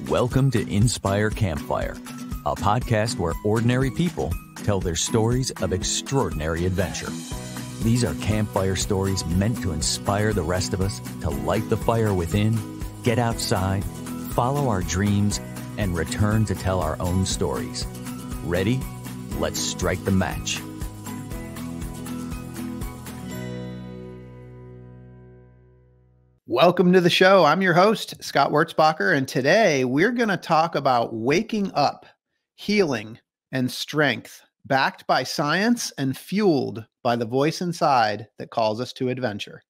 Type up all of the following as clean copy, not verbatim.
Welcome to Inspire Campfire, a podcast where ordinary people tell their stories of extraordinary adventure. These are campfire stories meant to inspire the rest of us to light the fire within, get outside, follow our dreams, and return to tell our own stories. Ready? Let's strike the match. Welcome to the show. I'm your host, Scott Wurtzbacher, and today we're going to talk about waking up, healing, and strength, backed by science and fueled by the voice inside that calls us to adventure.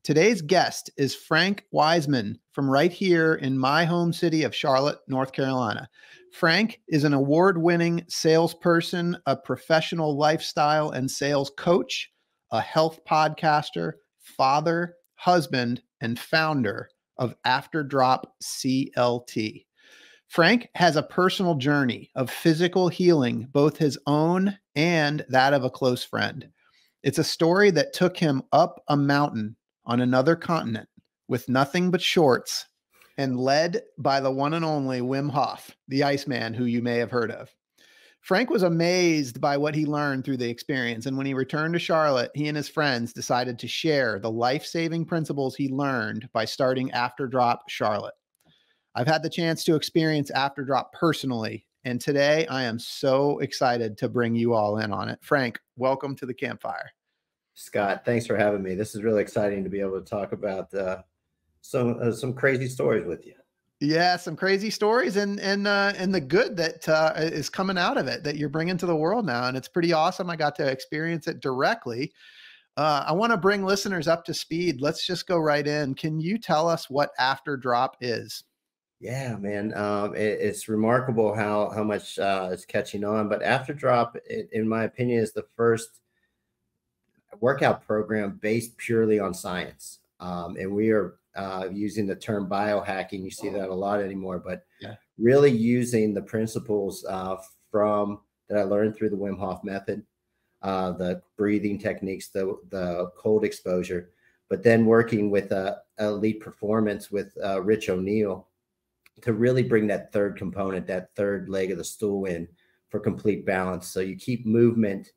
Today's guest is Frank Wiseman from right here in my home city of Charlotte, North Carolina. Frank is an award-winning salesperson, a professional lifestyle and sales coach, a health podcaster, father, husband, and founder of After Drop CLT. Frank has a personal journey of physical healing, both his own and that of a close friend. It's a story that took him up a mountain on another continent with nothing but shorts and led by the one and only Wim Hof, the Iceman, who you may have heard of. Frank was amazed by what he learned through the experience, and when he returned to Charlotte, he and his friends decided to share the life-saving principles he learned by starting After Drop Charlotte. I've had the chance to experience After Drop personally, and today I am so excited to bring you all in on it. Frank, welcome to the campfire. Scott, thanks for having me. This is really exciting to be able to talk about some crazy stories with you. Yeah, some crazy stories and the good that is coming out of it that you're bringing to the world now, and it's pretty awesome. I got to experience it directly. I want to bring listeners up to speed. Let's just go right in. Can you tell us what After Drop is? Yeah, man, it's remarkable how much it's catching on. But After Drop, in my opinion, is the first workout program based purely on science, and we are using the term biohacking. You see that a lot anymore, but really using the principles from that I learned through the Wim Hof method, the breathing techniques, the cold exposure, but then working with elite performance with Rich O'Neill to really bring that third component, that third leg of the stool in for complete balance. So you keep movement,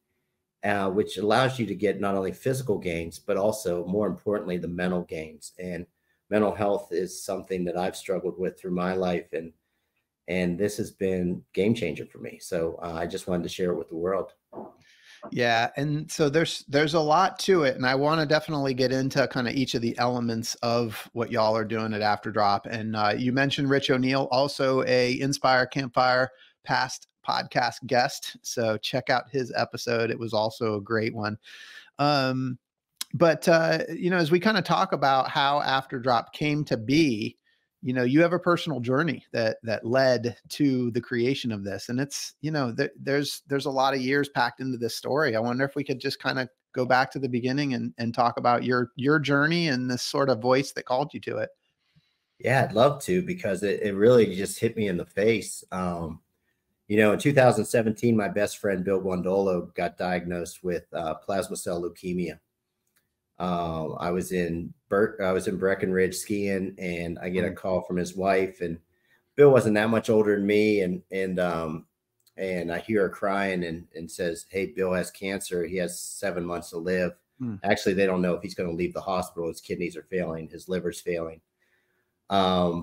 which allows you to get not only physical gains, but also more importantly, the mental gains. And mental health is something that I've struggled with through my life, and this has been game changer for me. So I just wanted to share it with the world. Yeah, and so there's a lot to it, and I want to definitely get into kind of each of the elements of what y'all are doing at After Drop. And you mentioned Rich O'Neill, also a Inspire Campfire past podcast guest. So check out his episode; it was also a great one. But as we kind of talk about how After Drop came to be, you have a personal journey that led to the creation of this, and it's there's a lot of years packed into this story. I wonder if we could just kind of go back to the beginning and talk about your journey and this sort of voice that called you to it. Yeah, I'd love to, because it really just hit me in the face. In 2017, my best friend Bill Guandolo got diagnosed with plasma cell leukemia. I was in Breckenridge skiing, and I get a call from his wife, and Bill wasn't that much older than me. And I hear her crying and says, "Hey, Bill has cancer. He has 7 months to live." Actually, they don't know if he's going to leave the hospital. His kidneys are failing. His liver's failing. That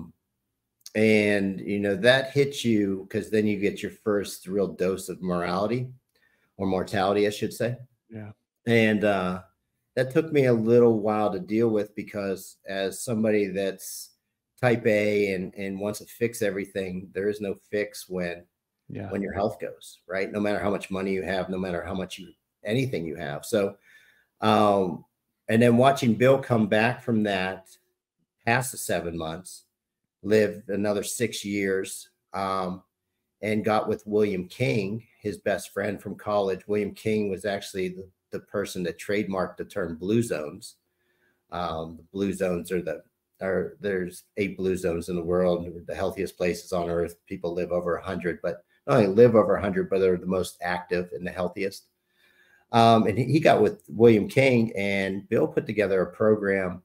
hits you, because then you get your first real dose of mortality, I should say. Yeah. And, that took me a little while to deal with, because as somebody that's type A and wants to fix everything, there is no fix when your health goes, right? No matter how much money you have, no matter how much anything you have. So, and then watching Bill come back from that past the 7 months, lived another 6 years, and got with William King, his best friend from college. William King was actually the person that trademarked the term blue zones. The blue zones there's 8 blue zones in the world. The healthiest places on earth. People live over 100, but not only live over 100, but they're the most active and the healthiest. And he got with William King, and Bill put together a program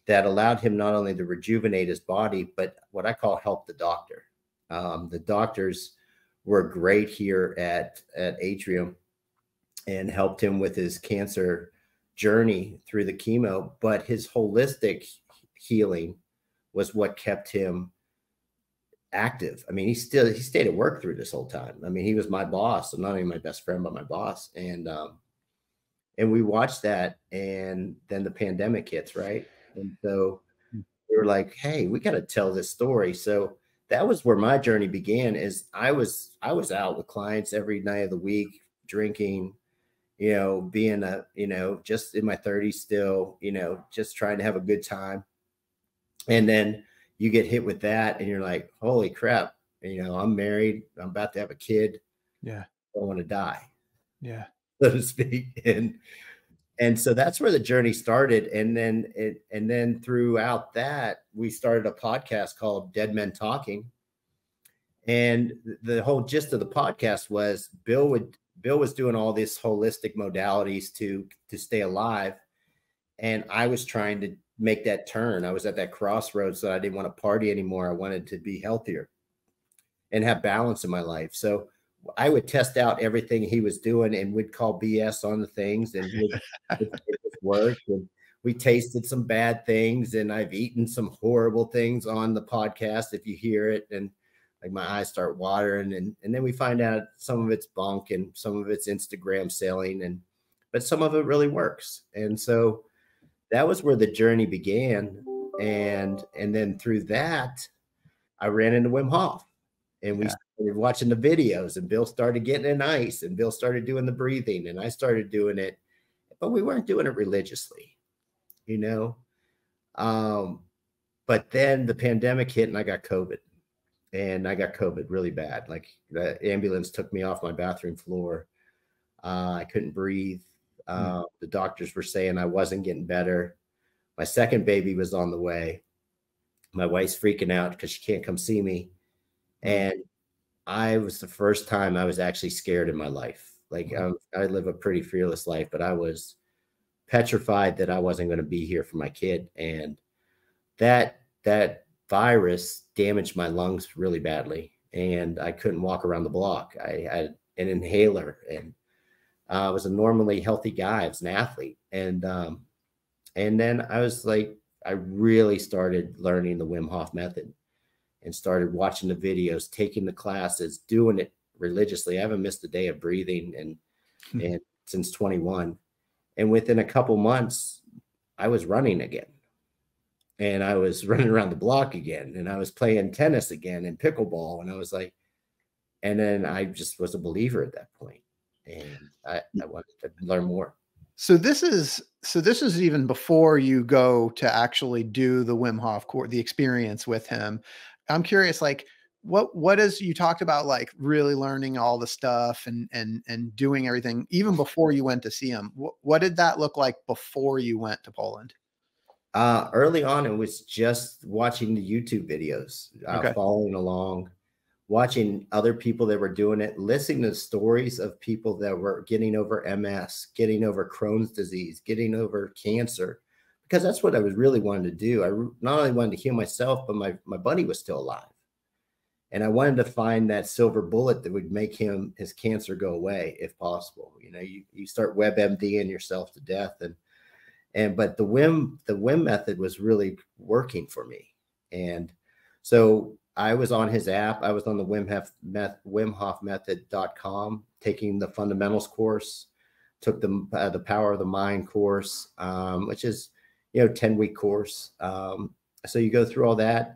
that allowed him not only to rejuvenate his body, but what I call help the doctor. The doctors were great here at Atrium and helped him with his cancer journey through the chemo, but his holistic healing was what kept him active. I mean, he stayed at work through this whole time. I mean, he was my boss, so not only my best friend, but my boss. And we watched that, and then the pandemic hits, right? And so we were like, hey, we got to tell this story. So that was where my journey began. Is I was out with clients every night of the week, drinking, being just in my 30s still, just trying to have a good time. And then you get hit with that and you're like, holy crap, I'm married, I'm about to have a kid. Yeah. I want to die. Yeah. So to speak. And so that's where the journey started. And then throughout that, we started a podcast called Dead Men Talking. And the whole gist of the podcast was Bill was doing all these holistic modalities to stay alive. And I was trying to make that turn. I was at that crossroads that I didn't want to party anymore. I wanted to be healthier and have balance in my life. So I would test out everything he was doing and would call BS on the things, and it worked. And we tasted some bad things, and I've eaten some horrible things on the podcast. If you hear it, and like my eyes start watering, and then we find out some of it's bunk and some of it's Instagram selling, but some of it really works. And so that was where the journey began. And then through that, I ran into Wim Hof, and we started watching the videos, and Bill started getting in ice, and Bill started doing the breathing, and I started doing it, but we weren't doing it religiously, but then the pandemic hit and I got COVID. And I got COVID really bad. Like, the ambulance took me off my bathroom floor. I couldn't breathe. The doctors were saying I wasn't getting better. My second baby was on the way. My wife's freaking out because she can't come see me. And I was the first time I was actually scared in my life. Like, I live a pretty fearless life, but I was petrified that I wasn't going to be here for my kid. And that virus damaged my lungs really badly, and I couldn't walk around the block. I had an inhaler, and I was a normally healthy guy. I was an athlete. And then I was like, I really started learning the Wim Hof method and started watching the videos, taking the classes, doing it religiously. I haven't missed a day of breathing and since 21. And within a couple months, I was running again. And I was running around the block again, and I was playing tennis again and pickleball. And I was like, and then I just was a believer at that point. And I wanted to learn more. So this is even before you go to actually do the Wim Hof course, the experience with him. I'm curious, like, what is, you talked about like really learning all the stuff and doing everything even before you went to see him. What did that look like before you went to Poland? Early on, it was just watching the YouTube videos, following along, watching other people that were doing it, listening to stories of people that were getting over MS, getting over Crohn's disease, getting over cancer, because that's what I was really wanting to do. I not only wanted to heal myself, but my buddy was still alive. And I wanted to find that silver bullet that would make his cancer go away if possible. You start WebMDing yourself to death, but the Wim method was really working for me. And so I was on his app. I was on the WimHofMethod.com, taking the fundamentals course, took the power of the mind course, which is, 10-week course. So you go through all that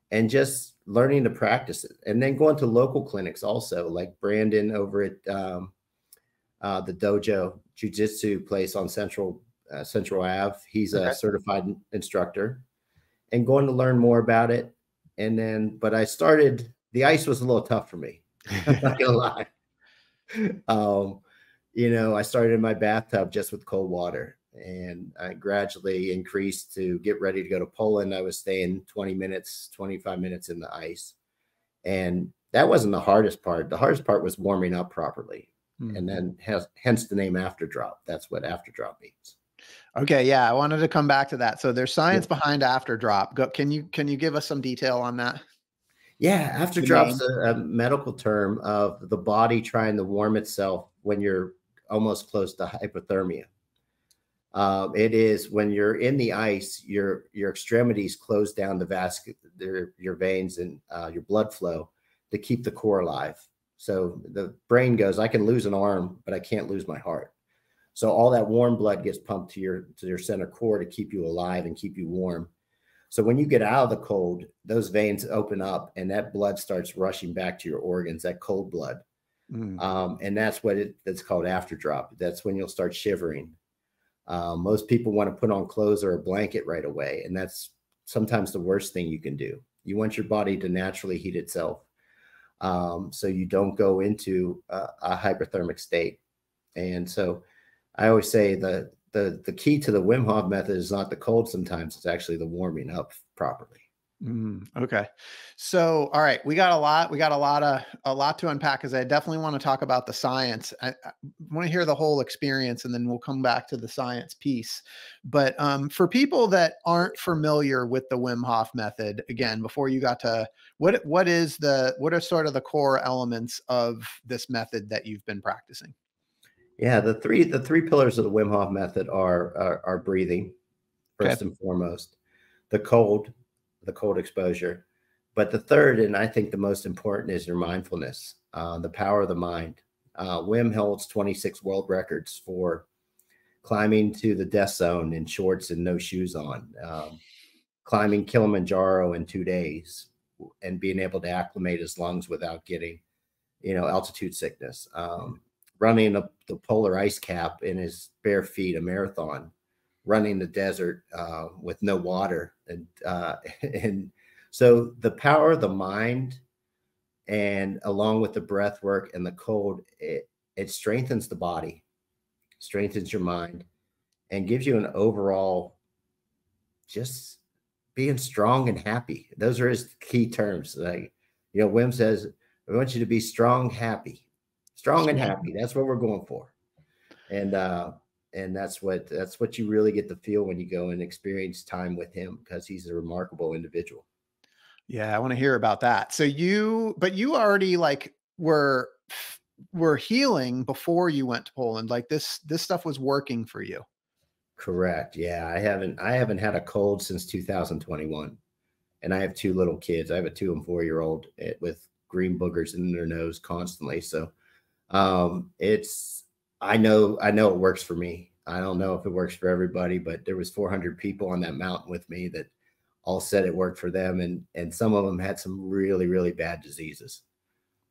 and just learning to practice it, and then going to local clinics also, like Brandon over at the Dojo Jiu-Jitsu place on Central Ave. He's a certified instructor, and going to learn more about it. And then, but the ice was a little tough for me. I'm not gonna lie. I started in my bathtub just with cold water, and I gradually increased to get ready to go to Poland. I was staying 20 minutes, 25 minutes in the ice. And that wasn't the hardest part. The hardest part was warming up properly. And then hence the name Afterdrop. That's what Afterdrop means. Okay. Yeah. I wanted to come back to that. So there's science behind Afterdrop. Can you give us some detail on that? Yeah, after The drop's name. a medical term of the body trying to warm itself when you're almost close to hypothermia. It is when you're in the ice, your extremities close down your veins and your blood flow to keep the core alive. So the brain goes, I can lose an arm, but I can't lose my heart. So all that warm blood gets pumped to your center core to keep you alive and keep you warm. So when you get out of the cold, those veins open up and that blood starts rushing back to your organs, that cold blood. And that's that's called after drop. That's when you'll start shivering. Most people want to put on clothes or a blanket right away. And that's sometimes the worst thing you can do. You want your body to naturally heat itself. So you don't go into a hyperthermic state. And so I always say the key to the Wim Hof method is not the cold. Sometimes it's actually the warming up properly. Okay. So, all right, we got a lot to unpack, because I definitely want to talk about the science. I want to hear the whole experience, and then we'll come back to the science piece. But for people that aren't familiar with the Wim Hof method, again, before you got to what are sort of the core elements of this method that you've been practicing? Yeah, the three pillars of the Wim Hof method are breathing, first Okay. and foremost, the cold exposure, but the third, and I think the most important, is your mindfulness, the power of the mind. Wim holds 26 world records for climbing to the death zone in shorts and no shoes on, climbing Kilimanjaro in 2 days, and being able to acclimate his lungs without getting, altitude sickness. Running the polar ice cap in his bare feet, a marathon, running the desert with no water. And so the power of the mind, and along with the breath work and the cold, it strengthens the body, strengthens your mind, and gives you an overall just being strong and happy. Those are his key terms. Like, Wim says, I want you to be strong, happy. Strong and happy. That's what we're going for. And that's what you really get to feel when you go and experience time with him, because he's a remarkable individual. Yeah, I want to hear about that. So you already were healing before you went to Poland. Like this stuff was working for you. Correct. Yeah. I haven't had a cold since 2021. And I have 2 little kids. I have a 2 and 4-year-old with green boogers in their nose constantly. So I know it works for me. I don't know if it works for everybody, but there was 400 people on that mountain with me that all said it worked for them. And some of them had some really, really bad diseases.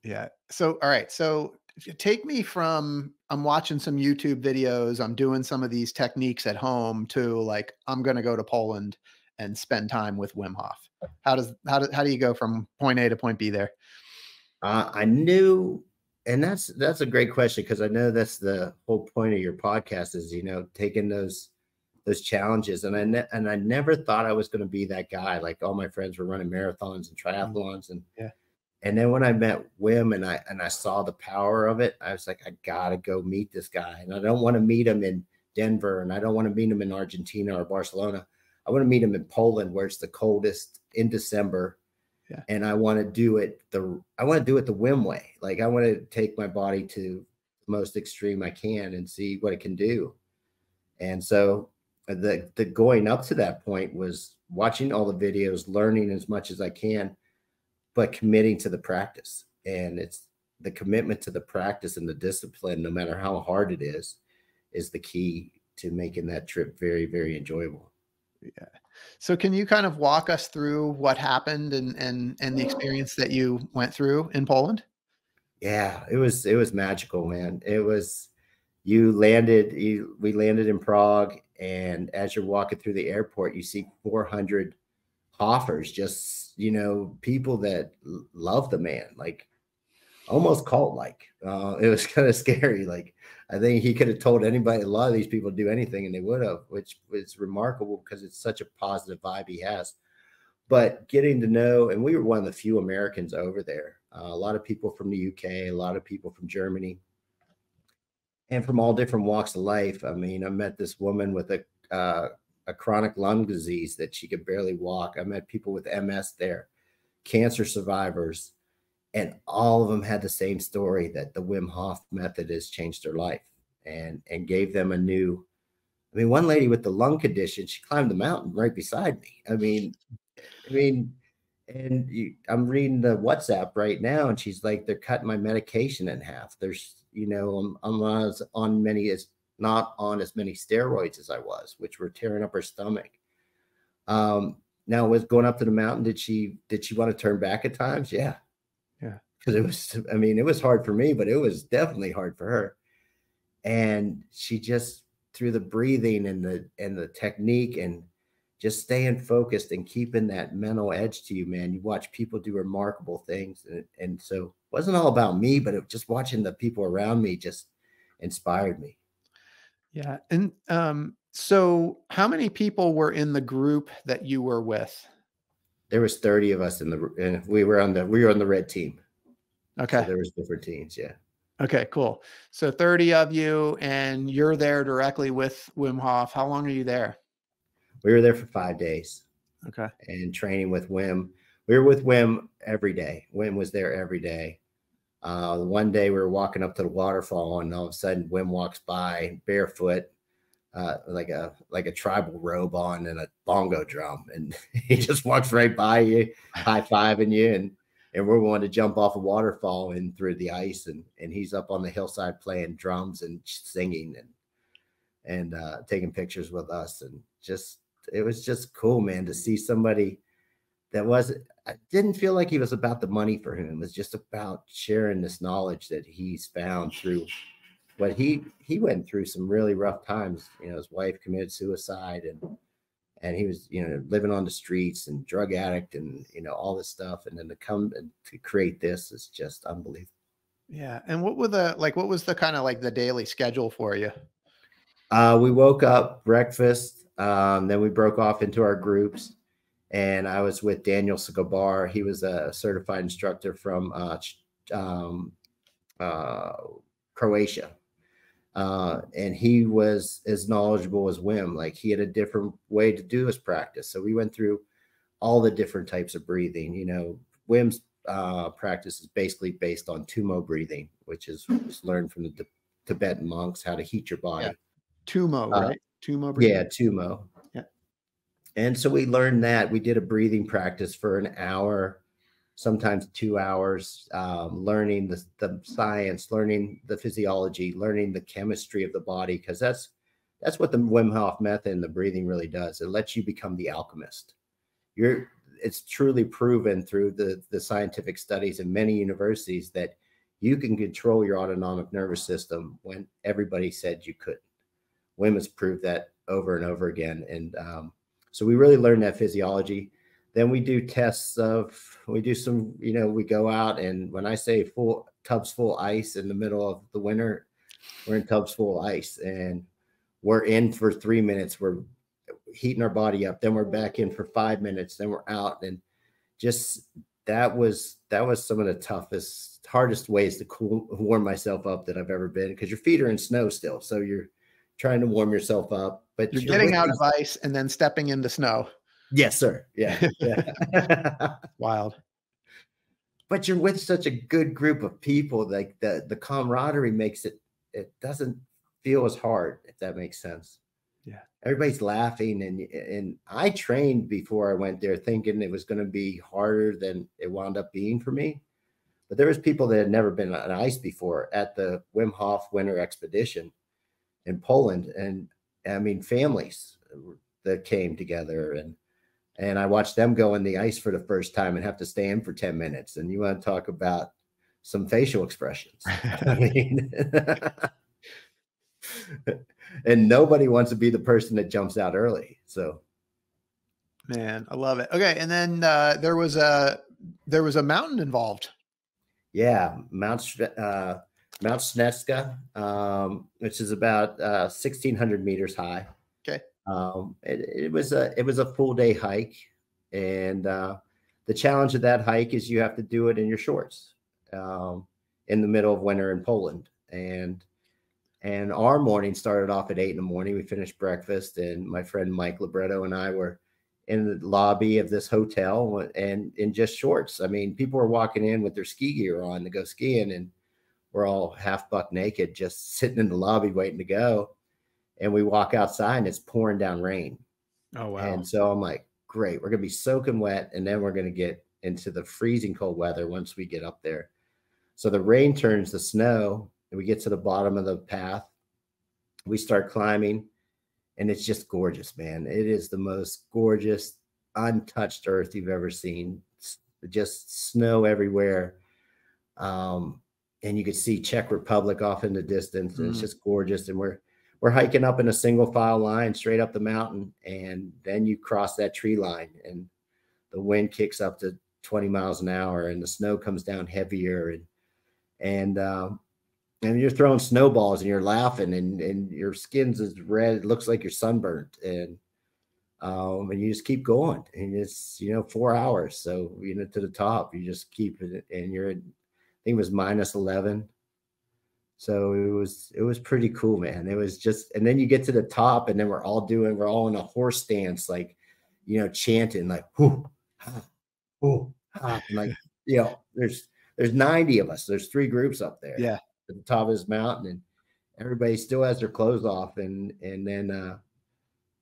Yeah. So, all right. So take me from, I'm watching some YouTube videos, I'm doing some of these techniques at home, to like, I'm going to go to Poland and spend time with Wim Hof. How do you go from point A to point B there? I knew, and that's a great question, because I know that's the whole point of your podcast is, taking those challenges. And I never thought I was going to be that guy. Like, all my friends were running marathons and triathlons, and then when I met Wim and I saw the power of it, I was like, I gotta go meet this guy. And I don't want to meet him in Denver, and I don't want to meet him in Argentina or Barcelona. I want to meet him in Poland, where it's the coldest in December. Yeah. And I want to do it the Wim way. Like, I want to take my body to the most extreme I can and see what it can do. And so the going up to that point was watching all the videos, learning as much as I can, but committing to the practice. And it's the commitment to the practice and the discipline, no matter how hard it is the key to making that trip very, very enjoyable. Yeah. So can you kind of walk us through what happened and the experience that you went through in Poland? Yeah, it was magical, man. It was, we landed in Prague, and as you're walking through the airport, you see 400 Hoffers, just, people that love the man, like almost cult-like. It was kind of scary. Like, I think he could have told anybody, a lot of these people, to do anything, and they would have, which is remarkable because it's such a positive vibe he has. But getting to know, and we were one of the few Americans over there, a lot of people from the UK, a lot of people from Germany, and from all different walks of life. I mean, I met this woman with a chronic lung disease that she could barely walk. I met people with MS there, cancer survivors, and all of them had the same story, that the Wim Hof method has changed their life and gave them a new. I mean, one lady with the lung condition, she climbed the mountain right beside me. I mean, and I'm reading the WhatsApp right now, and she's like, they're cutting my medication in half. There's, I'm not on as many steroids as I was, which were tearing up her stomach. Now, with going up to the mountain, did she want to turn back at times? Yeah. Yeah. Because it was hard for me, but it was definitely hard for her. And she just, through the breathing and the technique and just staying focused and keeping that mental edge to you, man, you watch people do remarkable things. And so it wasn't all about me, but just watching the people around me just inspired me. Yeah. And so how many people were in the group that you were with? There was 30 of us and we were on the red team. Okay. So there was different teams. Yeah. Okay, cool. So 30 of you, and you're there directly with Wim Hof. How long are you there? We were there for 5 days. Okay. And training with Wim. We were with Wim every day. Wim was there every day. One day we were walking up to the waterfall, and all of a sudden Wim walks by barefoot, like a tribal robe on and a bongo drum. And he just walks right by you, high-fiving you. And we're wanting to jump off a waterfall and through the ice. And he's up on the hillside playing drums and singing and taking pictures with us. And it was just cool, man, to see somebody I didn't feel like he was about the money for him. It was just about sharing this knowledge that he's found through what he went through some really rough times. His wife committed suicide and he was, living on the streets and drug addict and, all this stuff. And then to come and to create this is just unbelievable. Yeah. And what was the kind of like the daily schedule for you? We woke up, breakfast, then we broke off into our groups, and I was with Daniel Segobar. He was a certified instructor from Croatia. And he was as knowledgeable as Wim. Like, he had a different way to do his practice. So we went through all the different types of breathing. Wim's practice is basically based on Tumo breathing, which is learned from the Tibetan monks, how to heat your body. Yeah. Tumo, right? Tumo breathing. Yeah, Tumo. Yeah. And so we learned that. We did a breathing practice for an hour, sometimes 2 hours, learning the science, learning the physiology, learning the chemistry of the body, because that's what the Wim Hof method and the breathing really does. It lets you become the alchemist. It's truly proven through the scientific studies in many universities that you can control your autonomic nervous system when everybody said you couldn't. Wim has proved that over and over again. And so we really learned that physiology. Then we do tests we go out, and when I say tubs full ice in the middle of the winter, we're in tubs full ice, and we're in for 3 minutes. We're heating our body up. Then we're back in for 5 minutes. Then we're out. And just, that was some of the hardest ways to warm myself up that I've ever been, because your feet are in snow still. So you're trying to warm yourself up, but you're getting out of ice and then stepping into snow. Yes, sir. Yeah. Yeah. Wild. But you're with such a good group of people, like the camaraderie makes it doesn't feel as hard, if that makes sense. Yeah. Everybody's laughing, and I trained before I went there thinking it was going to be harder than it wound up being for me. But there was people that had never been on ice before at the Wim Hof Winter Expedition in Poland. And I mean, families that came together, and I watched them go in the ice for the first time and have to stay in for 10 minutes. And you want to talk about some facial expressions. I mean, and nobody wants to be the person that jumps out early. So, man, I love it. Okay. And then there was a mountain involved. Yeah. Mount Snezka, which is about 1,600 meters high. Okay. It was a full day hike, and the challenge of that hike is you have to do it in your shorts in the middle of winter in Poland. And our morning started off at 8 in the morning. We finished breakfast, and my friend Mike Libretto and I were in the lobby of this hotel and in just shorts. I mean, people were walking in with their ski gear on to go skiing, and we're all half buck naked, just sitting in the lobby waiting to go. And we walk outside and it's pouring down rain. Oh, wow. And so I'm like, great, we're going to be soaking wet. And then we're going to get into the freezing cold weather once we get up there. So the rain turns to snow and we get to the bottom of the path. We start climbing and it's just gorgeous, man. It is the most gorgeous, untouched earth you've ever seen. Just snow everywhere. And you could see Czech Republic off in the distance. And it's just gorgeous. And we're hiking up in a single file line straight up the mountain. And then you cross that tree line and the wind kicks up to 20 miles an hour and the snow comes down heavier. And you're throwing snowballs and you're laughing and your skin's as red. It looks like you're sunburnt. And you just keep going. And it's, 4 hours. So, to the top, you just keep it. And I think it was -11. So it was pretty cool, man. It was just, and then you get to the top and then we're all in a horse stance, like, chanting like, whoo, ha, whoo, ha. And like, there's 90 of us. There's 3 groups up there. Yeah. At the top of this mountain, and everybody still has their clothes off and then,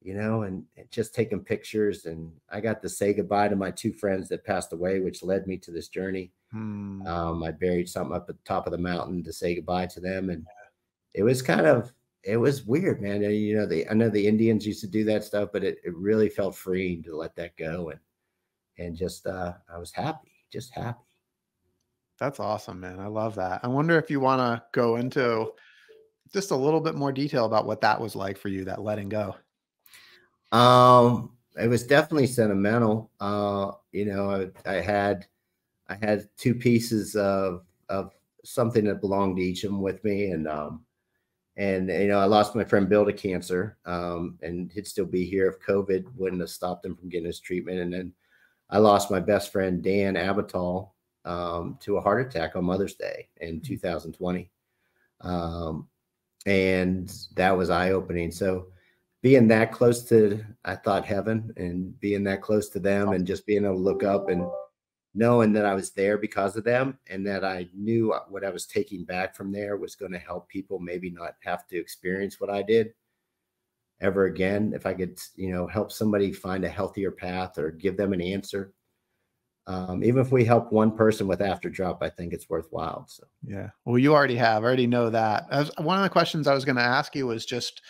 and just taking pictures. And I got to say goodbye to my 2 friends that passed away, which led me to this journey. I buried something up at the top of the mountain to say goodbye to them. And it was weird, man. I know the Indians used to do that stuff, but it really felt freeing to let that go. And just, I was happy, just happy. That's awesome, man. I love that. I wonder if you want to go into just a little bit more detail about what that was like for you, that letting go. It was definitely sentimental. I had 2 pieces of something that belonged to each of them with me. And I lost my friend Bill to cancer, and he'd still be here if COVID wouldn't have stopped him from getting his treatment. And then I lost my best friend, Dan Abital, to a heart attack on Mother's Day in 2020. And that was eye-opening. So being that close to, I thought, heaven, and being that close to them and just being able to look up and knowing that I was there because of them and that I knew what I was taking back from there was going to help people maybe not have to experience what I did ever again. If I could, help somebody find a healthier path or give them an answer. Even if we help one person with after drop, I think it's worthwhile. So, yeah. Well, you already have. I already know that. One of the questions I was going to ask you was just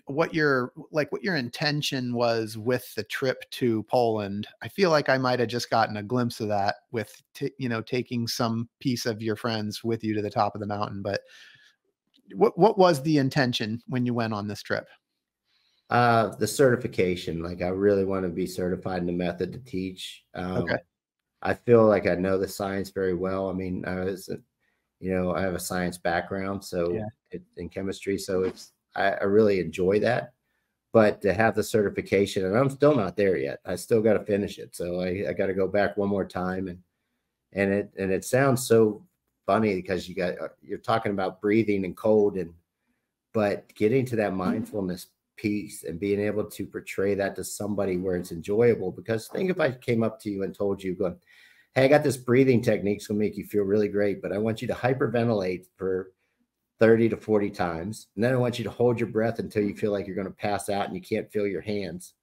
what your intention was with the trip to Poland. I feel like I might have just gotten a glimpse of that with, taking some piece of your friends with you to the top of the mountain. But what was the intention when you went on this trip? The certification. Like, I really want to be certified in the method to teach. Okay. I feel like I know the science very well. I mean, I have a science background, so in chemistry. So I really enjoy that, but to have the certification, and I'm still not there yet. I still got to finish it. So I got to go back one more time. And it sounds so funny because you're talking about breathing and cold but getting to that mindfulness piece and being able to portray that to somebody where it's enjoyable. Because think if I came up to you and told you, going, hey, I got this breathing technique, it's going to make you feel really great, but I want you to hyperventilate for 30 to 40 times. And then I want you to hold your breath until you feel like you're going to pass out and you can't feel your hands.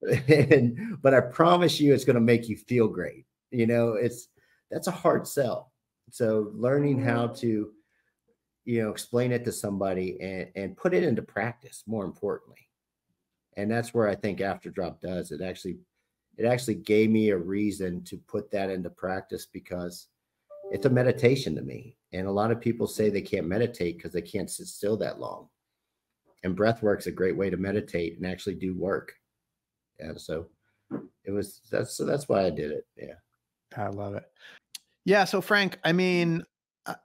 But I promise you, it's going to make you feel great. That's a hard sell. So learning how to, explain it to somebody and put it into practice, more importantly. And that's where I think After Drop does. It actually gave me a reason to put that into practice because it's a meditation to me. And a lot of people say they can't meditate because they can't sit still that long. And breath work's a great way to meditate and actually do work. And so that's why I did it. Yeah. I love it. Yeah. So Frank, I mean,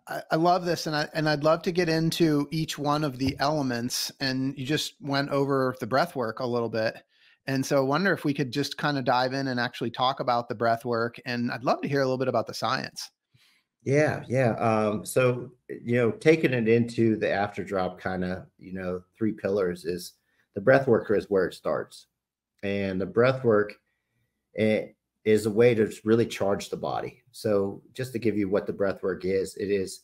I love this, and I'd love to get into each one of the elements. And you just went over the breath work a little bit. And so I wonder if we could just kind of dive in and actually talk about the breath work. And I'd love to hear a little bit about the science. Yeah. So, taking it into the after drop kind of, 3 pillars is the breath work is where it starts. And the breath work is a way to really charge the body. So just to give you what the breath work is, it is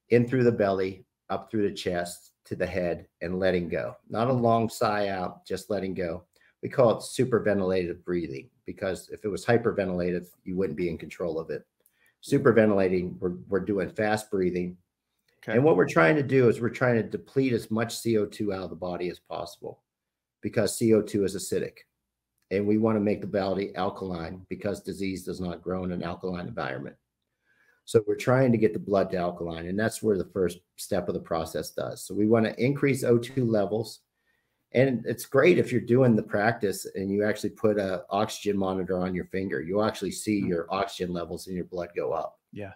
in through the belly, up through the chest to the head, and letting go. Not a long sigh out, just letting go. We call it superventilative breathing, because if it was hyperventilative, you wouldn't be in control of it. Superventilating, we're doing fast breathing. Okay. And what we're trying to do is we're trying to deplete as much CO2 out of the body as possible, because CO2 is acidic. And we want to make the body alkaline, because disease does not grow in an alkaline environment. So we're trying to get the blood to alkaline, and that's where the first step of the process does. So we want to increase O2 levels. And it's great if you're doing the practice and you actually put an oxygen monitor on your finger. You'll actually see your oxygen levels in your blood go up. Yeah.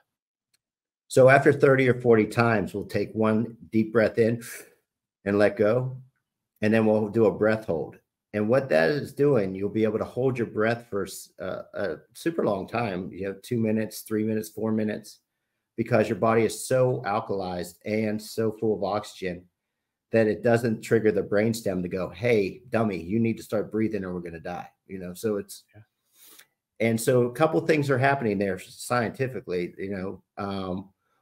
So after 30 or 40 times, we'll take one deep breath in and let go. And then we'll do a breath hold. And what that is doing, you'll be able to hold your breath for a super long time, 2 minutes, 3 minutes, 4 minutes, because your body is so alkalized and so full of oxygen that it doesn't trigger the brainstem to go, hey, dummy, you need to start breathing or we're going to die. So it's, and so a couple of things are happening there scientifically.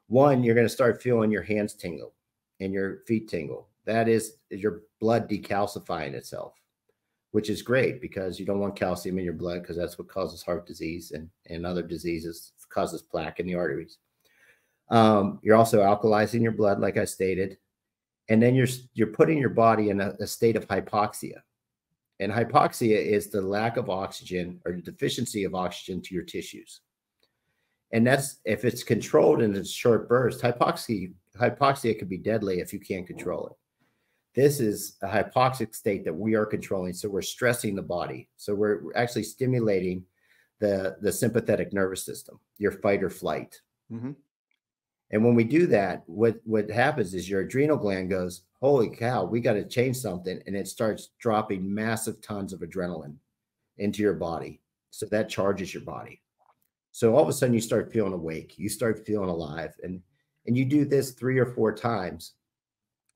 One, you're going to start feeling your hands tingle and your feet tingle. That is your blood decalcifying itself, which is great, because you don't want calcium in your blood, because that's what causes heart disease and other diseases, causes plaque in the arteries. You're also alkalizing your blood, like I stated. And then you're putting your body in a state of hypoxia. And hypoxia is the lack of oxygen or the deficiency of oxygen to your tissues. And that's, if it's controlled in a short burst, hypoxia could be deadly if you can't control it. This is a hypoxic state that we are controlling. So we're stressing the body. So we're actually stimulating the sympathetic nervous system, your fight or flight. Mm-hmm. And when we do that, what happens is your adrenal gland goes, holy cow, we got to change something. And it starts dropping massive tons of adrenaline into your body. So that charges your body. So all of a sudden you start feeling awake, you start feeling alive. And you do this 3 or 4 times.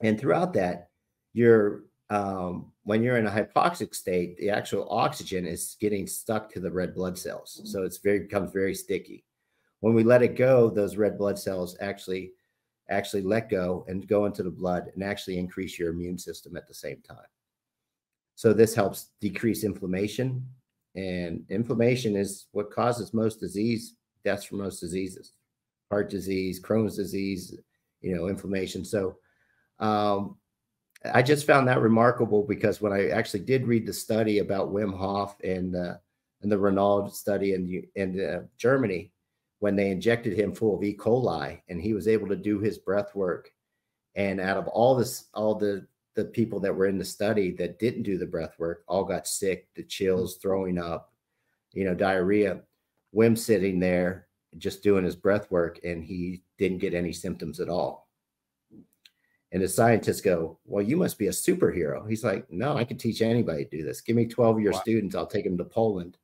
And throughout that, when you're in a hypoxic state, the actual oxygen is getting stuck to the red blood cells. So it becomes very sticky. When we let it go, those red blood cells actually let go and go into the blood and actually increase your immune system at the same time. So this helps decrease inflammation, and inflammation is what causes most deaths from most diseases, heart disease, Crohn's disease, inflammation. So I just found that remarkable, because when I actually did read the study about Wim Hof and the Renault study in Germany, when they injected him full of E. coli, and he was able to do his breath work. And out of all the people that were in the study that didn't do the breath work, all got sick, the chills, throwing up, diarrhea. Wim sitting there just doing his breath work, and he didn't get any symptoms at all. And the scientists go, well, you must be a superhero. He's like, no, I can teach anybody to do this. Give me 12 of your students. I'll take them to Poland.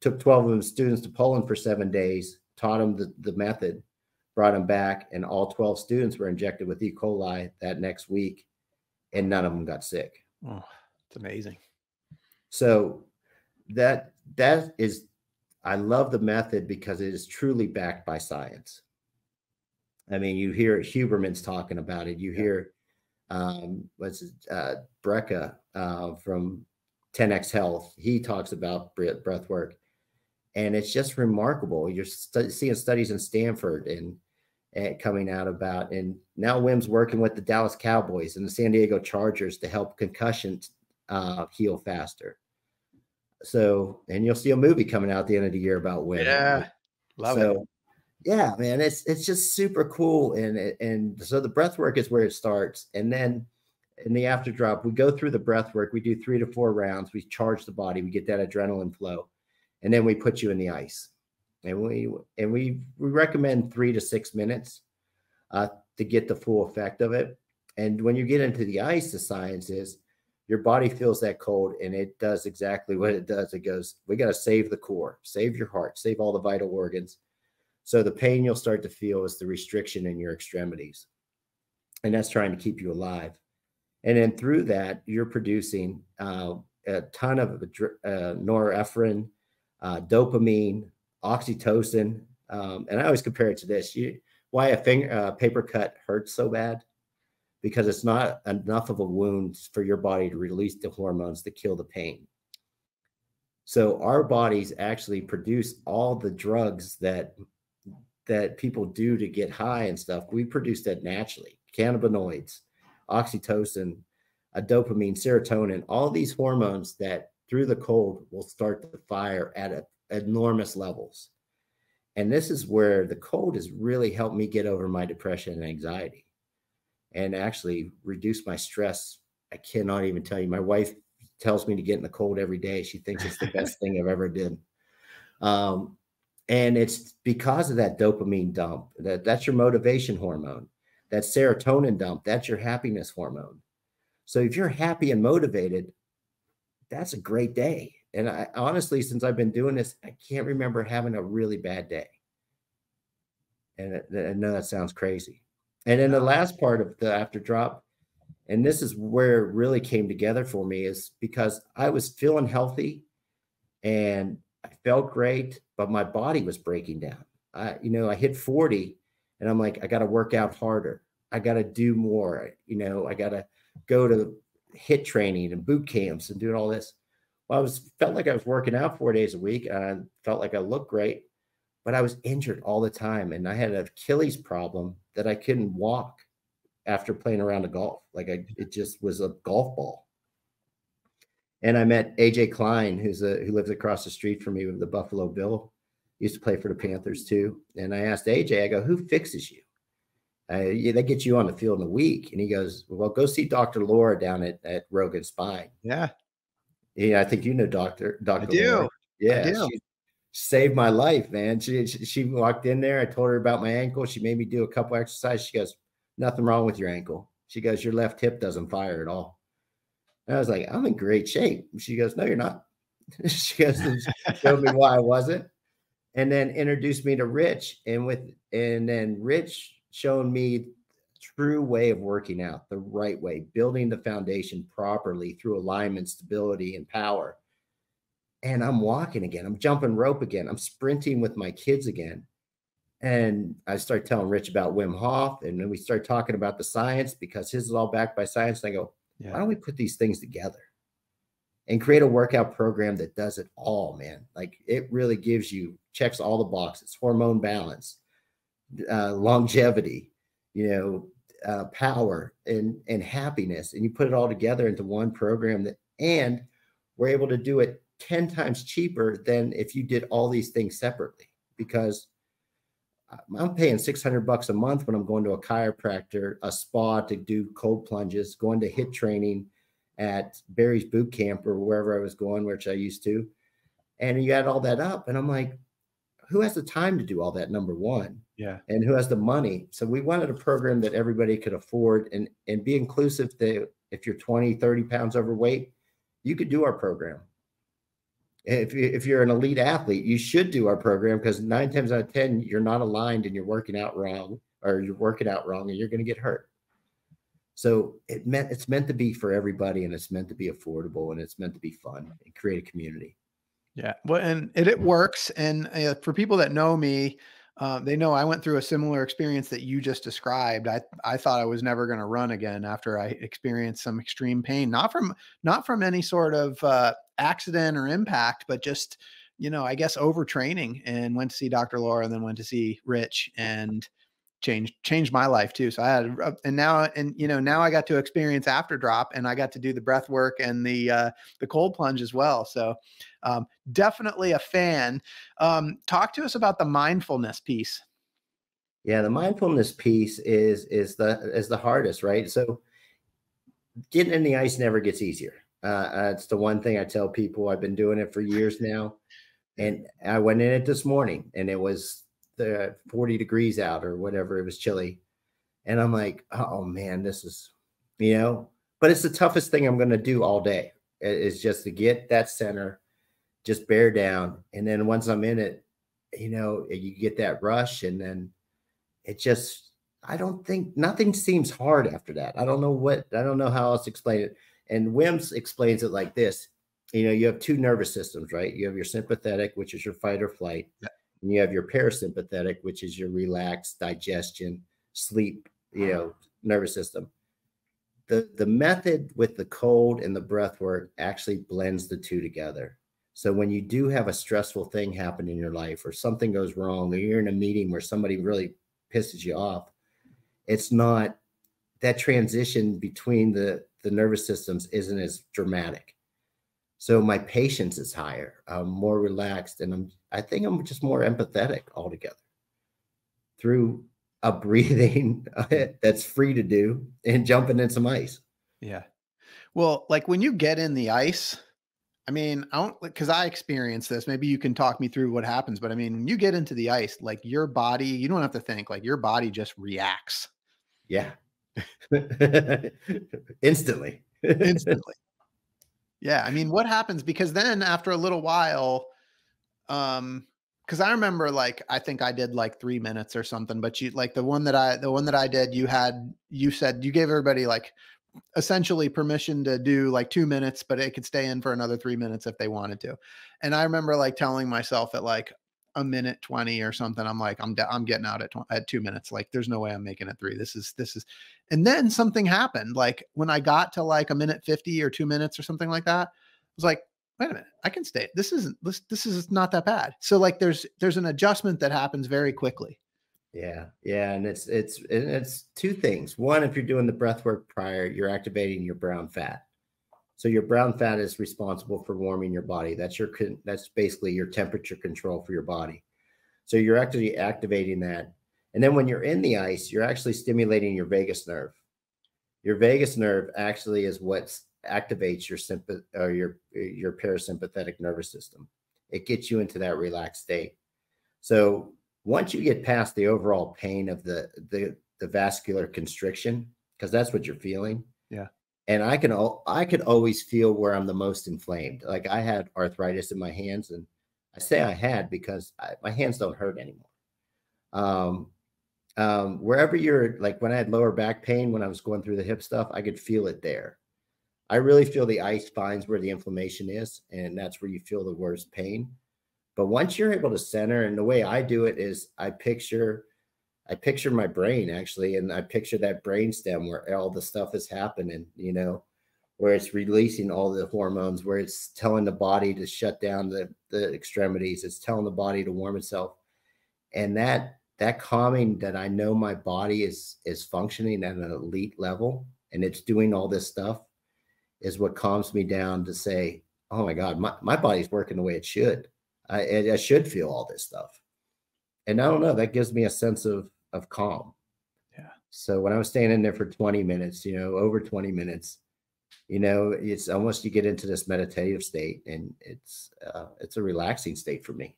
Took 12 of them students to Poland for 7 days, taught them the method, brought them back, and all 12 students were injected with E. coli that next week, and none of them got sick. Oh, it's amazing. So that is, I love the method because it is truly backed by science. I mean, you hear Huberman's talking about it. You hear Brecka from 10X Health. He talks about breath work. And it's just remarkable. You're seeing studies in Stanford and coming out about, and now Wim's working with the Dallas Cowboys and the San Diego Chargers to help concussions heal faster. So, and you'll see a movie coming out at the end of the year about Wim. Yeah, love it. Yeah, man, it's just super cool. And so the breath work is where it starts. And then in the after drop, we go through the breath work. We do 3 to 4 rounds. We charge the body. We get that adrenaline flow. And then we put you in the ice. And we recommend 3 to 6 minutes to get the full effect of it. And when you get into the ice, the science is your body feels that cold, and it does exactly what it does. It goes, we got to save the core, save your heart, save all the vital organs. So the pain you'll start to feel is the restriction in your extremities. And that's trying to keep you alive. And then through that, you're producing a ton of norepinephrine, dopamine, oxytocin. And I always compare it to this. Why a paper cut hurts so bad? Because it's not enough of a wound for your body to release the hormones to kill the pain. So our bodies actually produce all the drugs that people do to get high and stuff. We produce that naturally. Cannabinoids, oxytocin, dopamine, serotonin, all these hormones that through the cold will start to fire at enormous levels. And this is where the cold has really helped me get over my depression and anxiety and actually reduce my stress. I cannot even tell you. My wife tells me to get in the cold every day. She thinks it's the best thing I've ever did. And it's because of that dopamine dump. That's your motivation hormone. That serotonin dump, that's your happiness hormone. So if you're happy and motivated, that's a great day. And I honestly, since I've been doing this, I can't remember having a really bad day. And I know that sounds crazy. And then the last part of the after drop, and this is where it really came together for me, is because I was feeling healthy and I felt great, but my body was breaking down. I hit 40 and I'm like, I got to work out harder. I got to do more. I got to go to HIIT training and boot camps and doing all this. Well, felt like I was working out 4 days a week. And I felt like I looked great, but I was injured all the time. And I had an Achilles problem that I couldn't walk after playing around the golf. It just was a golf ball. And I met AJ Klein, who lives across the street from me with the Buffalo Bill. Used to play for the Panthers too. And I asked AJ, I go, who fixes you? They get you on the field in a week. And he goes, well, go see Dr. Laura down at Rogan Spine. Yeah. Yeah, I think you know Dr. I do. Laura. Yeah, I do. she saved my life, man. She walked in there. I told her about my ankle. She made me do a couple exercises. She goes, nothing wrong with your ankle. She goes, your left hip doesn't fire at all. And I was like, I'm in great shape. She goes, no, you're not. She goes, showed me why I wasn't. And then introduced me to Rich. And then Rich showed me true way of working out, the right way, building the foundation properly through alignment, stability, and power. And I'm walking again. I'm jumping rope again. I'm sprinting with my kids again. And I start telling Rich about Wim Hof. And then we start talking about the science, because his is all backed by science. And I go, why don't we put these things together and create a workout program that does it all, man? Like, it really checks all the boxes: hormone balance, longevity, power and happiness. And you put it all together into one program and we're able to do it 10 times cheaper than if you did all these things separately, because I'm paying $600 a month when I'm going to a chiropractor, a spa to do cold plunges, going to HIIT training at Barry's boot camp or wherever I was going, which I used to. And you add all that up and I'm like, who has the time to do all that, number one? Yeah. And who has the money? So we wanted a program that everybody could afford and be inclusive to, if you're 20, 30 pounds overweight, you could do our program. If you're an elite athlete, you should do our program, because 9 times out of 10, you're not aligned and you're working out wrong, and you're going to get hurt. So it's meant to be for everybody, and it's meant to be affordable, and it's meant to be fun and create a community. Yeah. Well, and it works. And for people that know me, they know I went through a similar experience that you just described. I thought I was never going to run again after I experienced some extreme pain, not from any sort of accident or impact, but just, I guess overtraining, and went to see Dr. Laura and then went to see Rich, and changed my life too. So I had, now I got to experience after drop, and I got to do the breath work and the cold plunge as well. So definitely a fan. Talk to us about the mindfulness piece. Yeah. The mindfulness piece is the hardest, right? So getting in the ice never gets easier. It's the one thing I tell people. I've been doing it for years now. And I went in it this morning and it was 40 degrees out or whatever. It was chilly. And I'm like, oh man, this is, but it's the toughest thing I'm going to do all day. It's just to get that center, just bear down. And then once I'm in it, you get that rush, and then it just, nothing seems hard after that. I don't know how else to explain it. And Wim explains it like this. you have two nervous systems, right? You have your sympathetic, which is your fight or flight. Yeah. And you have your parasympathetic, which is your relaxed digestion, sleep, nervous system. The method with the cold and the breath work actually blends the two together. So when you do have a stressful thing happen in your life, or something goes wrong, or you're in a meeting where somebody really pisses you off, it's not that transition between the nervous systems isn't as dramatic. So my patience is higher. I'm more relaxed, and I think I'm just more empathetic altogether through a breathing that's free to do and jumping in some ice. Yeah. Well, like when you get in the ice, I mean, I don't, because I experienced this. Maybe you can talk me through what happens. But I mean, when you get into the ice, like your body, you don't have to think, like your body just reacts. Yeah. Instantly. Instantly. Yeah. I mean, what happens? Because then after a little while, because I remember, like, I think I did like 3 minutes or something, but you, like the one that I did, you said you gave everybody like essentially permission to do like 2 minutes, but it could stay in for another 3 minutes if they wanted to. And I remember like telling myself at like a minute 20 or something, I'm like, I'm getting out at 2 minutes. Like, there's no way I'm making it through. This is, and then something happened. Like when I got to like a minute 50 or 2 minutes or something like that, I was like, wait a minute, I can stay. This is not that bad. So like, there's an adjustment that happens very quickly. Yeah. Yeah. And it's two things. One, if you're doing the breath work prior, you're activating your brown fat. So your brown fat is responsible for warming your body. That's basically your temperature control for your body. So you're actually activating that. And then when you're in the ice, you're actually stimulating your vagus nerve. Your vagus nerve actually is what activates your parasympathetic nervous system. It gets you into that relaxed state. So once you get past the overall pain of the vascular constriction, because that's what you're feeling. Yeah. And I could always feel where I'm the most inflamed. Like I had arthritis in my hands, and I say I had because my hands don't hurt anymore. Wherever you're, like when I had lower back pain, when I was going through the hip stuff, I could feel it there. I really feel the ice finds where the inflammation is, and that's where you feel the worst pain. But once you're able to center, and the way I do it is I picture my brain actually, and I picture that brain stem where all the stuff is happening, where it's releasing all the hormones, where it's telling the body to shut down the extremities, it's telling the body to warm itself. And that calming, that I know my body is functioning at an elite level and it's doing all this stuff, is what calms me down to say, oh my God, my body's working the way it should. I should feel all this stuff. And I don't know, that gives me a sense of calm. Yeah. So when I was staying in there for 20 minutes, over 20 minutes, it's almost, you get into this meditative state, and it's a relaxing state for me.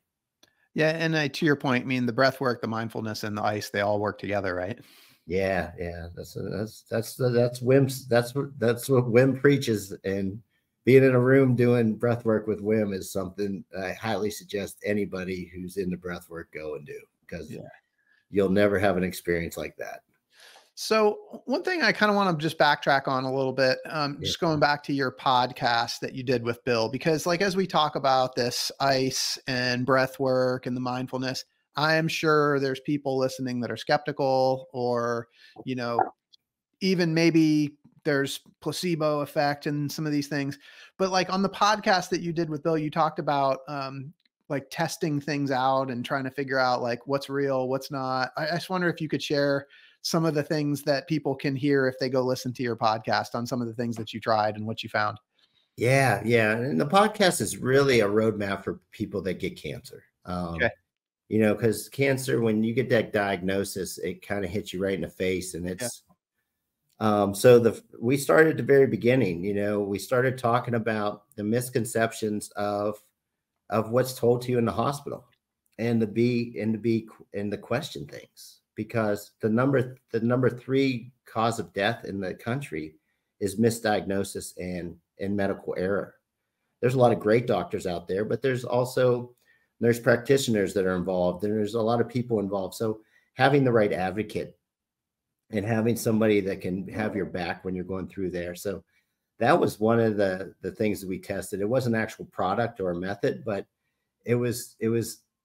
Yeah. And to your point, I mean, the breath work, the mindfulness, and the ice, they all work together, right? Yeah. Yeah. That's Wim's, that's what Wim preaches. And being in a room doing breath work with Wim is something I highly suggest anybody who's into breath work go and do, because you'll never have an experience like that. So one thing I kind of want to just backtrack on a little bit, just going back to your podcast that you did with Bill, because like, as we talk about this ice and breath work and the mindfulness, I am sure there's people listening that are skeptical, or, even maybe there's placebo effect and some of these things. But like on the podcast that you did with Bill, you talked about, like testing things out and trying to figure out like what's real, what's not. I just wonder if you could share some of the things that people can hear if they go listen to your podcast on some of the things that you tried and what you found. Yeah. Yeah. And the podcast is really a roadmap for people that get cancer. Okay. Because cancer, when you get that diagnosis, it kind of hits you right in the face. And it's, we started at the very beginning. We started talking about the misconceptions of what's told to you in the hospital, and the question things, because the number 3 cause of death in the country is misdiagnosis and medical error. There's a lot of great doctors out there, but there's also nurse practitioners that are involved, and there's a lot of people involved. So having the right advocate and having somebody that can have your back when you're going through there. So that was one of the things that we tested. It wasn't an actual product or a method, but it was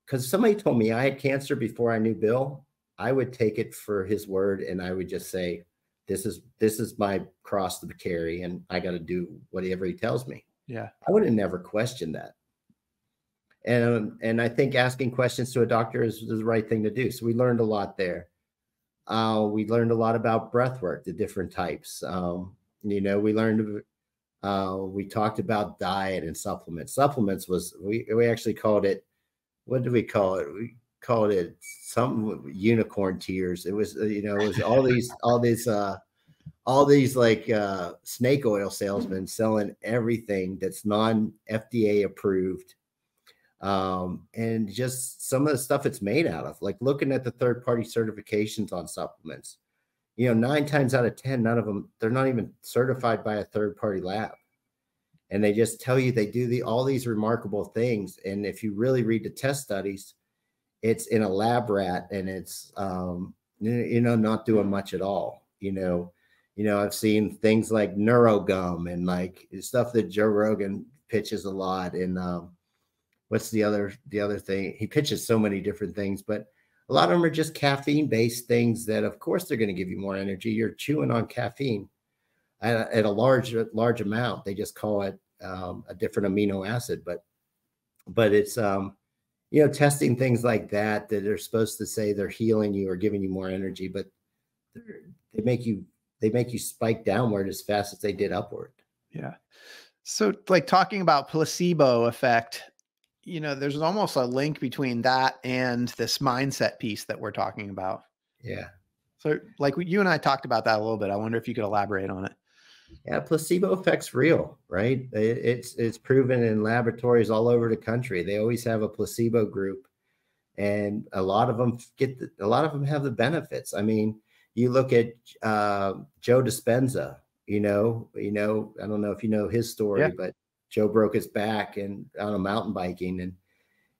because somebody told me I had cancer before I knew Bill. I would take it for his word, and I would just say, this is my cross to carry, and I got to do whatever he tells me. Yeah. I would have never questioned that. And I think asking questions to a doctor is the right thing to do. So we learned a lot there. We learned a lot about breath work, the different types. We learned, we talked about diet and supplements. Supplements was, we actually called it, what did we call it? We called it some unicorn tears. It was, it was all these like snake oil salesmen selling everything that's non-FDA approved. And just some of the stuff it's made out of, like looking at the third-party certifications on supplements, 9 times out of 10, none of them, they're not even certified by a third-party lab. And they just tell you they do all these remarkable things. And if you really read the test studies, it's in a lab rat, and it's, not doing much at all. I've seen things like NeuroGum and like stuff that Joe Rogan pitches a lot. And what's the other thing? He pitches so many different things, but a lot of them are just caffeine-based things that, of course, they're going to give you more energy. You're chewing on caffeine at a large amount. They just call it a different amino acid, but it's testing things like that are supposed to say they're healing you or giving you more energy, but they make you spike downward as fast as they did upward. Yeah. So like talking about placebo effect, there's almost a link between that and this mindset piece that we're talking about. Yeah. So like you and I talked about that a little bit. I wonder if you could elaborate on it. Yeah. Placebo effect's real, right? It's proven in laboratories all over the country. They always have a placebo group, and a lot of them have the benefits. I mean, you look at Joe Dispenza, I don't know if you know his story, yeah. But Joe broke his back and on a mountain biking,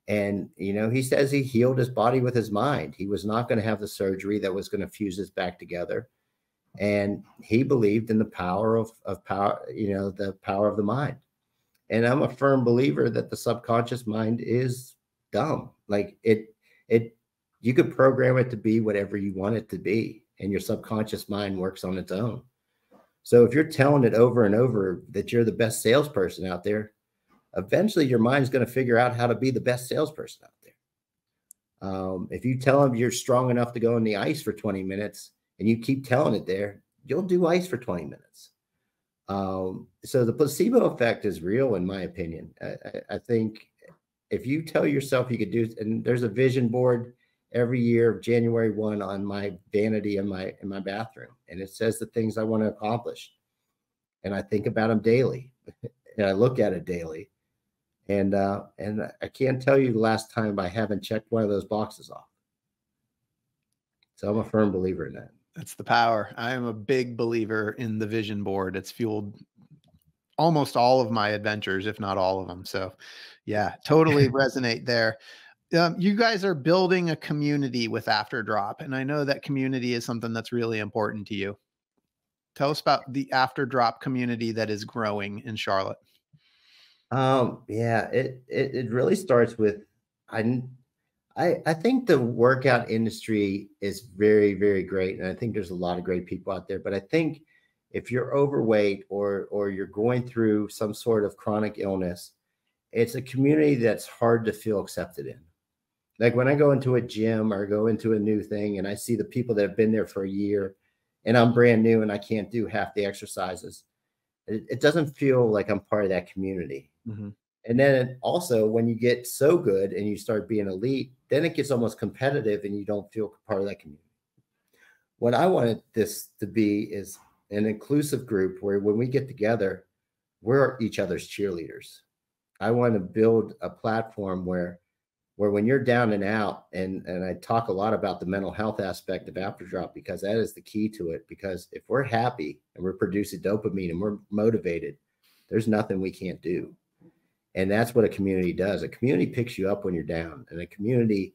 and he says he healed his body with his mind. He was not going to have the surgery that was going to fuse his back together, and he believed in the power of power, the power of the mind. And I'm a firm believer that the subconscious mind is dumb. Like you could program it to be whatever you want it to be, and your subconscious mind works on its own. So if you're telling it over and over that you're the best salesperson out there, eventually your mind's going to figure out how to be the best salesperson out there. If you tell them you're strong enough to go in the ice for 20 minutes and you keep telling it there, you'll do ice for 20 minutes. So the placebo effect is real, in my opinion. I think if you tell yourself you could do, and there's a vision board every year, January 1, on my vanity in my bathroom, and it says the things I want to accomplish, and I think about them daily, and I look at it daily, and I can't tell you the last time I haven't checked one of those boxes off. So I'm a firm believer in that. That's the power. I am a big believer in the vision board. It's fueled almost all of my adventures, if not all of them. So yeah, totally resonate there. You guys are building a community with Afterdrop, and I know that community is something that's really important to you. Tell us about the Afterdrop community that is growing in Charlotte. Yeah, it really starts with, I think the workout industry is very, very great, and I think there's a lot of great people out there. But I think if you're overweight or you're going through some sort of chronic illness, it's a community that's hard to feel accepted in. Like when I go into a gym or go into a new thing and I see the people that have been there for a year and I'm brand new and I can't do half the exercises, it doesn't feel like I'm part of that community. Mm-hmm. And then also when you get so good and you start being elite, then it gets almost competitive and you don't feel part of that community. What I wanted this to be is an inclusive group where when we get together, we're each other's cheerleaders. I want to build a platform where when you're down and out, and I talk a lot about the mental health aspect of Afterdrop, because that is the key to it. Because if we're happy and we're producing dopamine and we're motivated, there's nothing we can't do. And that's what a community does. A community picks you up when you're down, and a community,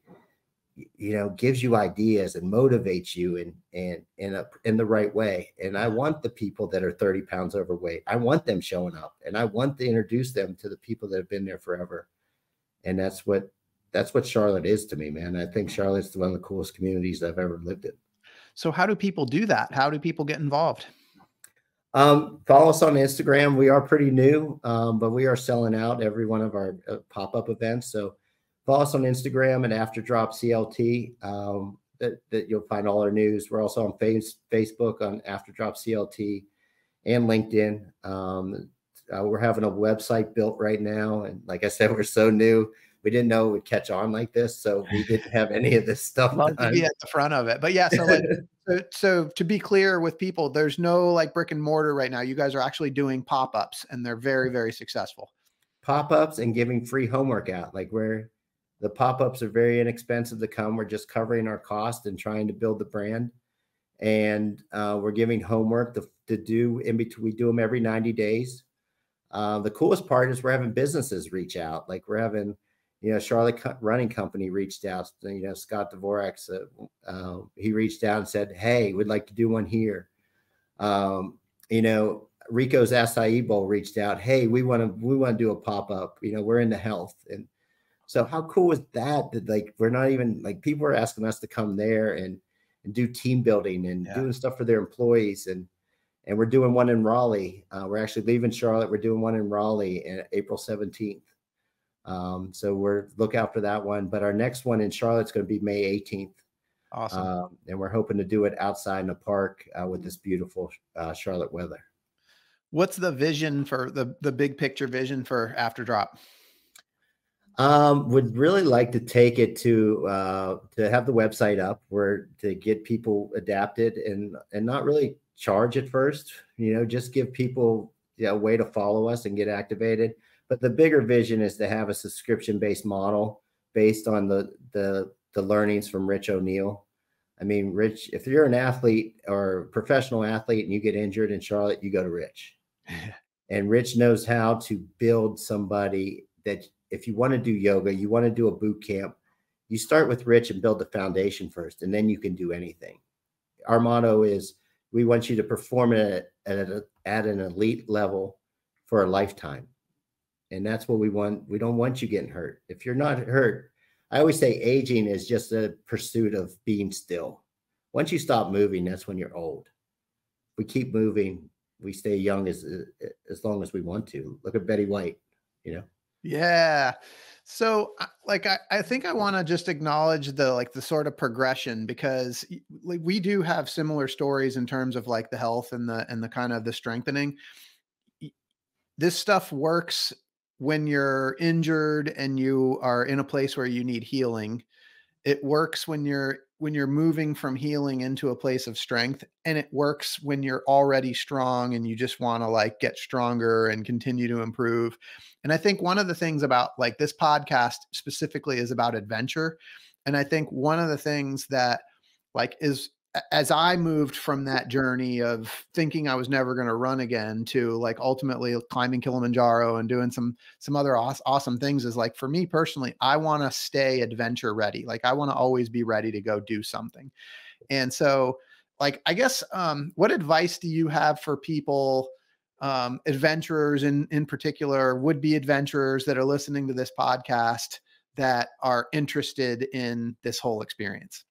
gives you ideas and motivates you in the right way. And I want the people that are 30 pounds overweight, I want them showing up, and I want to introduce them to the people that have been there forever. And that's what Charlotte is to me, man. I think Charlotte's one of the coolest communities I've ever lived in. So how do people do that? How do people get involved? Follow us on Instagram. We are pretty new, but we are selling out every one of our pop-up events. So follow us on Instagram at Afterdrop CLT. That you'll find all our news. We're also on Facebook on Afterdrop CLT and LinkedIn. We're having a website built right now. And like I said, we're so new. We didn't know it would catch on like this. So we didn't have any of this stuff. Love to be at the front of it. But yeah, so like, so to be clear with people, there's no like brick and mortar right now. You guys are actually doing pop-ups, and they're very, very successful. Pop-ups and giving free homework out. Like, where the pop-ups are very inexpensive to come. We're just covering our cost and trying to build the brand. And we're giving homework to do in between. We do them every 90 days. The coolest part is we're having businesses reach out. Like, we're having, Charlotte Running Company reached out. Scott Dvorak, he reached out and said, "Hey, we'd like to do one here." Rico's Acai Bowl reached out. "Hey, we want to do a pop-up. We're into health." And so how cool is that? That like, we're not even like, people are asking us to come there and do team building and doing stuff for their employees. And we're doing one in Raleigh. We're actually leaving Charlotte. We're doing one in Raleigh on April 17th. So look out for that one. But our next one in Charlotte's going to be May 18th. Awesome. And we're hoping to do it outside in a park with this beautiful Charlotte weather. What's the vision for the big picture vision for Afterdrop? Would really like to take it to have the website up, where to get people adapted and not really charge at first, just give people a way to follow us and get activated. But the bigger vision is to have a subscription-based model based on the learnings from Rich O'Neill. I mean, Rich, if you're an athlete or professional athlete and you get injured in Charlotte, you go to Rich. And Rich knows how to build somebody that, if you want to do yoga, you want to do a boot camp, you start with Rich and build the foundation first, and then you can do anything. Our motto is, we want you to perform at an elite level for a lifetime. And that's what we want. We don't want you getting hurt. If you're not hurt, I always say aging is just a pursuit of being still. Once you stop moving, that's when you're old. We keep moving, we stay young as long as we want to. Look at Betty White, Yeah. So I think I want to just acknowledge the sort of progression, because we do have similar stories in terms of like the health and the kind of the strengthening. This stuff works when you're injured and you are in a place where you need healing. It works when you're moving from healing into a place of strength, and it works when you're already strong and you just want to like get stronger and continue to improve. And I think one of the things about like this podcast specifically is about adventure. And I think one of the things that like is, as I moved from that journey of thinking I was never going to run again to like ultimately climbing Kilimanjaro and doing some other awesome things, is like, for me personally, I want to stay adventure ready. Like, I want to always be ready to go do something. And so like, I guess, what advice do you have for people, adventurers in particular, would-be adventurers that are listening to this podcast that are interested in this whole experience?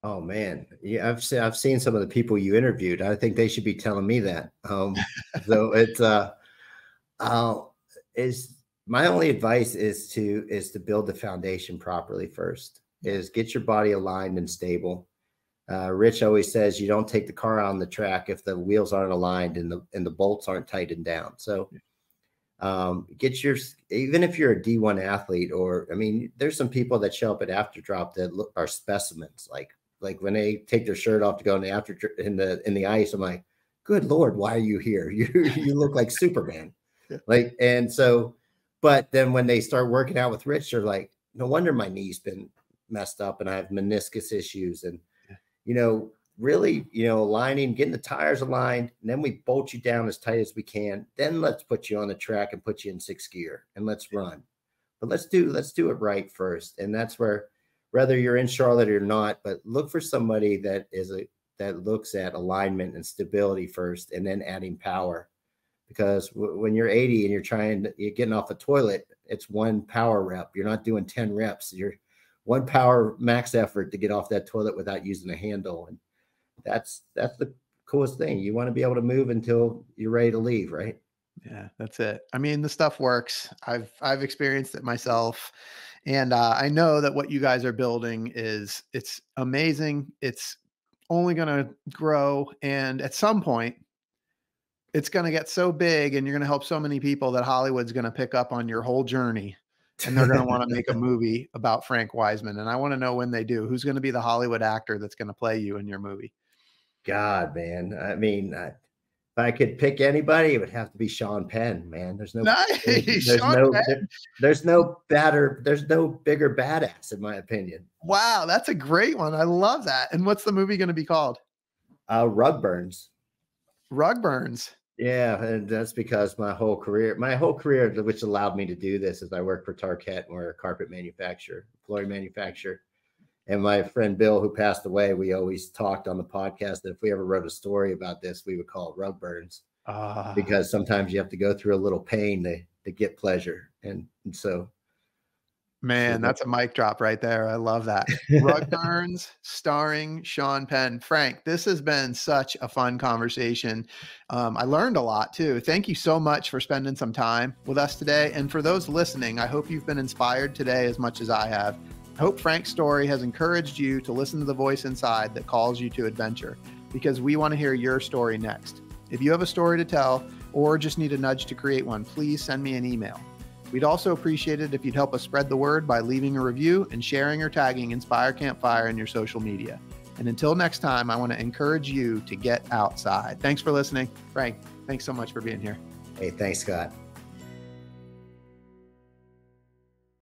Oh man, yeah, I've seen some of the people you interviewed. I think they should be telling me that. So it's is my only advice is to build the foundation properly first. Is get your body aligned and stable. Rich always says you don't take the car on the track if the wheels aren't aligned and the bolts aren't tightened down. So even if you're a D1 athlete, or I mean, there's some people that show up at Afterdrop that are specimens. Like when they take their shirt off to go in the ice, I'm like, good Lord, why are you here? You look like Superman. Like, and so, but then when they start working out with Rich, they're like, no wonder my knee's been messed up and I have meniscus issues. And, really, aligning, getting the tires aligned, and then we bolt you down as tight as we can. Then let's put you on the track and put you in 6th gear and let's run. But let's do it right first. And that's where whether you're in Charlotte or not, but look for somebody that looks at alignment and stability first, and then adding power. Because when you're 80 and you're getting off a toilet, it's one power rep. You're not doing 10 reps. You're one power max effort to get off that toilet without using a handle. And that's the coolest thing. You want to be able to move until you're ready to leave, right? Yeah, that's it. I mean, the stuff works. I've experienced it myself. And I know that what you guys are building it's amazing. It's only going to grow. And at some point, it's going to get so big and you're going to help so many people that Hollywood's going to pick up on your whole journey. And they're going to want to make a movie about Frank Wiseman. And I want to know when they do, who's going to be the Hollywood actor that's going to play you in your movie? God, man. I mean, if I could pick anybody, it would have to be Sean Penn, man. There's no bigger badass, in my opinion. Wow, that's a great one. I love that. And what's the movie going to be called? Rug Burns. Rug Burns. Yeah, and that's because my whole career, which allowed me to do this, is I work for Tarkett, and we're a carpet manufacturer, flooring manufacturer. And my friend Bill, who passed away, we always talked on the podcast that if we ever wrote a story about this, we would call it Rug Burns, because sometimes you have to go through a little pain to get pleasure. And so, man, that's a mic drop right there. I love that. Rug Burns, starring Sean Penn. Frank, this has been such a fun conversation. I learned a lot too. Thank you so much for spending some time with us today. And for those listening, I hope you've been inspired today as much as I have. I hope Frank's story has encouraged you to listen to the voice inside that calls you to adventure, because we want to hear your story next. If you have a story to tell or just need a nudge to create one, please send me an email. We'd also appreciate it if you'd help us spread the word by leaving a review and sharing or tagging Inspire Campfire in your social media. And until next time, I want to encourage you to get outside. Thanks for listening. Frank, thanks so much for being here. Hey, thanks, Scott.